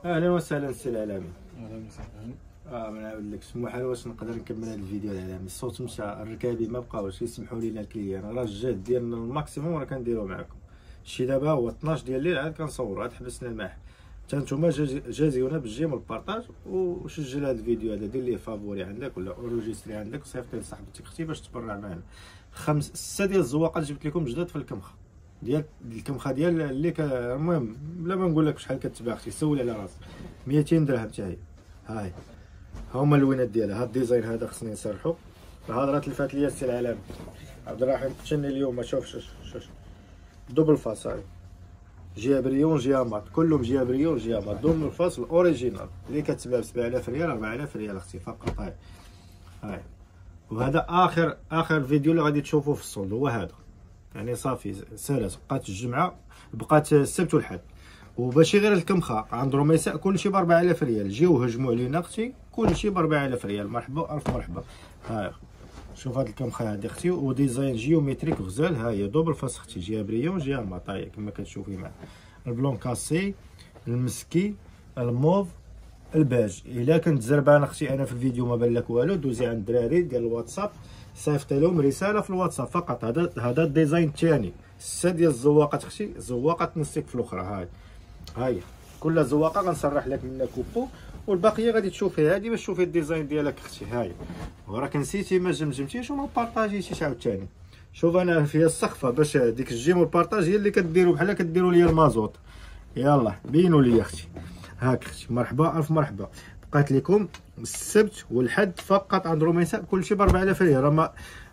اهلا وسهلا سي العالمي. اهلا وسهلا. ما نعاود لك سموحه واش نقدر نكمل هذا الفيديو العالمي. الصوت مشى، الركابي ما بقاوش يسمحوا لينا الكليان، راه الجهد ديالنا الماكسيموم راه كنديروا معكم. شي دابا هو 12 ديال الليل عاد كنصوروا، عاد حبسنا الماح. حتى نتوما جازيونا بالجيم والبارطاج، وسجل هذا الفيديو هذا، دير ليه فافوري عندك ولا اوريجيستري عندك وصيفطيه لصاحبتك اختي باش تبرع معنا. 6 ديال الزواقات جبت لكم جداد في الكمخه ديال الكمخه ديال اللي المهم بلا ما نقول لك شحال كتباع اختي، سول على راسك. 200 درهم حتى هي. هاي هما اللوينات ديالها. هاد الديزاين هذا خصني نصرحو. الهضره تلفات ليا السي العالمي عبد الرحيم قتلني اليوم. شوف شوف دوبل فاس، هاي جهه بريون جهه مات، كلهم جهه بريون جهه مات. دوبل فاس الاوريجينال اللي كتباع ب 7000 ريال 4000 ريال اختي فقط. هاي وهذا اخر فيديو اللي غادي تشوفوه في الصولد هو هذا. يعني صافي سالات، بقات الجمعه، بقات السبت والحد، وماشي غير الكمخه، عند رميساء كلشي ب 4000 ريال. جيو هجموا علينا اختي، كلشي ب 4000 ريال. مرحبا الف مرحبا. ها شوف هاد الكمخه هادي اختي، وديزاين جيومتريك غزال. ها هي دوبل فاس اختي، جهه بريون جهه مطايه كما كتشوفي معايا. البلون كاسي، المسكي، الموف، الباج. الا كنت زربان اختي انا في الفيديو ما بان لك والو، دوزي عند الدراري ديال الواتساب صيفط لهم رساله في الواتساب فقط. هذا الديزاين الثاني. 6 ديال الزواقات اختي، زواقه نسيك في الاخرى. هاي كل زواقه غنصرح لك منها كوبو، والباقيه غادي تشوفي هذه باش تشوفي الديزاين ديالك اختي. هاي وراك نسيتي ما جمجمتيش وما بارطاجيتيش عاوتاني. شوف انا فيها السخفه باش ديك الجيم والبارطاج هي اللي كديروا بحال كديروا ليا المازوط. يلا بينوا لي اختي. هاك اختي مرحبا الف مرحبا. بقات لكم السبت والحد فقط عند رميساء كلشي ب 4000 ريال.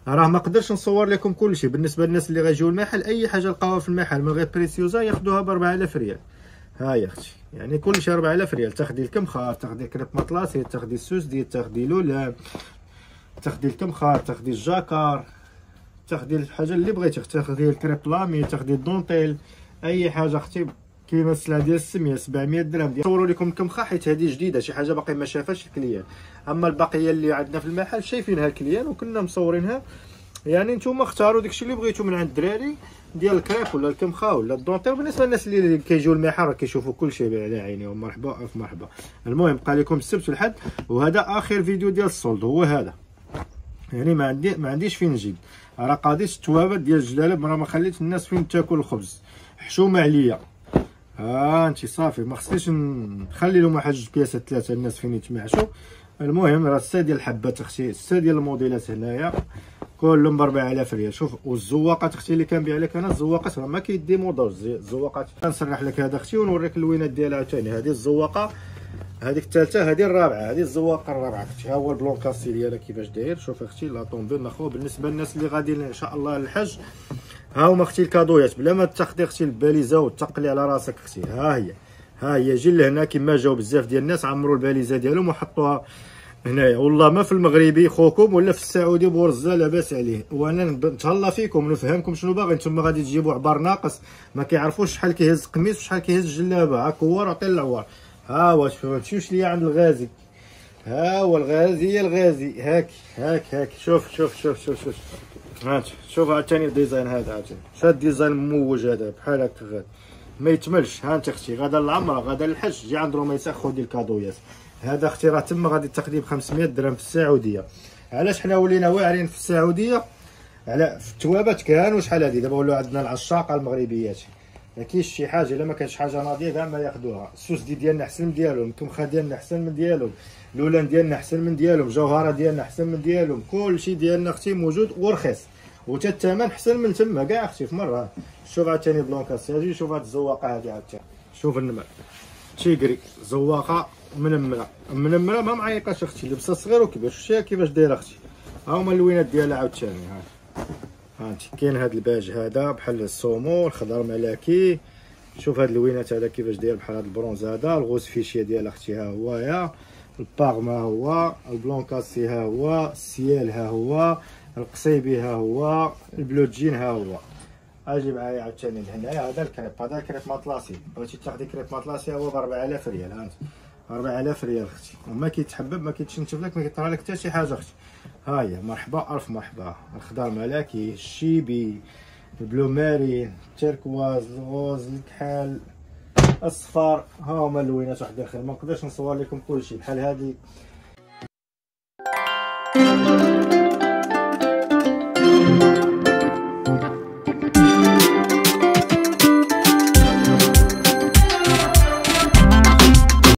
راه ما قدرش نصور لكم كلشي. بالنسبه للناس اللي غيجيو المحل، اي حاجه لقاوها في المحل من غير بريسيوزا ياخذوها ب 4000 ريال. ها يا اختي يعني كلشي 4000 ريال. تاخدي الكمخار، تاخدي كريب مطلاسي، تاخدي السوسدي، تاخدي لولان، تاخدي الكمخار، تاخدي الجاكار، تاخدي الحاجه اللي بغيتي، تاخدي الكريب لامي، تاخدي الدونتيل، اي حاجه اختي. كاينه السلعه ديال السميه 700 درهم. نصوروا لكم الكمخه حيت هذه جديده، شي حاجه باقي ما شافاش الكليان. اما البقيه اللي عندنا في المحل شايفينها الكليان وكنا مصورينها. يعني نتوما اختاروا داكشي اللي بغيتو من عند الدراري ديال الكريب ولا الكمخه ولا الدونتيل. بالنسبه للناس اللي كيجيو المحل راه كيشوفوا كلشي على عينيهم. مرحبا الف مرحبا. المهم بقى لكم السبت والحد، وهذا اخر فيديو ديال الصولد هو هذا. يعني ما عنديش فين نجيب. راه قضيت التوابل ديال الجلالب، راه ما خليت الناس فين تاكل الخبز. حشومه عليا. انت صافي ما خصنيش نخلي لهم واحد 2 بياسات 3 الناس فين يتمعشوا. المهم راه 6 ديال الحبات اختي، 6 ديال الموديلات هنايا كلهم ب 4000 ريال. شوف والزواقات اختي اللي كنبيع لك انا، الزواقات راه ما كيديمودوش. الزواقات كنسرح لك هذا اختي ونوريك اللوينات ديالها عاوتاني. هذه الزواقه، هذيك الثالثه، هذه الرابعه، هذه الزواقه الرابعه اختي. ها هو البلون كاسي ديالها كيفاش داير. شوف اختي لا طومبيل ناخذ. بالنسبه للناس اللي غاديين ان شاء الله للحج، ها هما اختي الكادويات بلا ما تاخدي اختي الباليزه وتقلي على راسك اختي. ها هي جي لهنا كما جاو بزاف ديال الناس عمروا الباليزه ديالهم وحطوها هنايا. والله ما في المغربي خوكم ولا في السعودي بورزه لاباس عليه. وانا نتهلا فيكم ونفهمكم شنو باغي. نتوما غادي تجيبوا عبار ناقص ما كيعرفوش شحال كيهز قميص وشحال كيهز جلابه. هاك هو عطي العوار. ها واش ما تمشيوش ليا عند الغازي. ها هو الغازي يا الغازي. هاك شوف شوف عاوتاني الديزاين هذا. عاوتاني شاد الديزاين مموج هذا بحال هكا غادي ما يتملش. ها انت اختي غادا للعمره غادا للحج، جي عند رميساء خدي الكادويات. هذا اختي راه تما غادي تاخديه ب 500 درهم في السعوديه. علاش حنا ولينا واعرين في السعوديه على في التوابات؟ كانوا شحال هذه دابا ولاو عندنا العشاقه المغربيات. ما كاينش شي حاجه الا ما كانش حاجه ناضيه كاع ما ياخذوها. السوس ديالنا احسن من ديالهم، الكمخه ديالنا احسن من ديالهم، لولان ديالنا احسن من ديالهم، جوهره ديالنا احسن من ديالهم. كلشي ديالنا اختي موجود ورخيص، وتا الثمن احسن من تما كاع اختي في مره. شوف عاوتاني بلونكاس هادي. شوف هاد الزواقه هادي عاوتاني. شوف النمر تيغري زواقه منمره ما معيقاش اختي. لبسه صغير وكبير. شتيها كيفاش دايره اختي. ها هما اللوينات ديالها عاوتاني. ها انت كاين هاد الباج هذا بحال السومو الخضر ملكي. شوف هاد اللوينات هذا كيفاش داير بحال هاد البرونز هذا. الغوز فيشيه ديال اختي ها هو. يا الباغما هو، البلونكاسي ها هو، السيال ها هو، القصيبي ها هو، البلوجين ها هو. اجي معايا عاوتاني لهنايا. هذا الكريب، هذا الكريب مطلاسي. بغيتي تاخدي كريب مطلاسي هو ب 4000 ريال. ها انت 4000 ريال اختي، وما كيتحبب ما كيتشنتف لك ما كيطرى لك حتى شي حاجه اختي. ها هي مرحبا الف مرحبا. الخضر ملكي، الشيبي، البلو مارين، التركواز، الغوز، الكحل، الصفار ها هما اللوينات واحد اخر. ما نقدرش نصور لكم كلشي بحال هادي.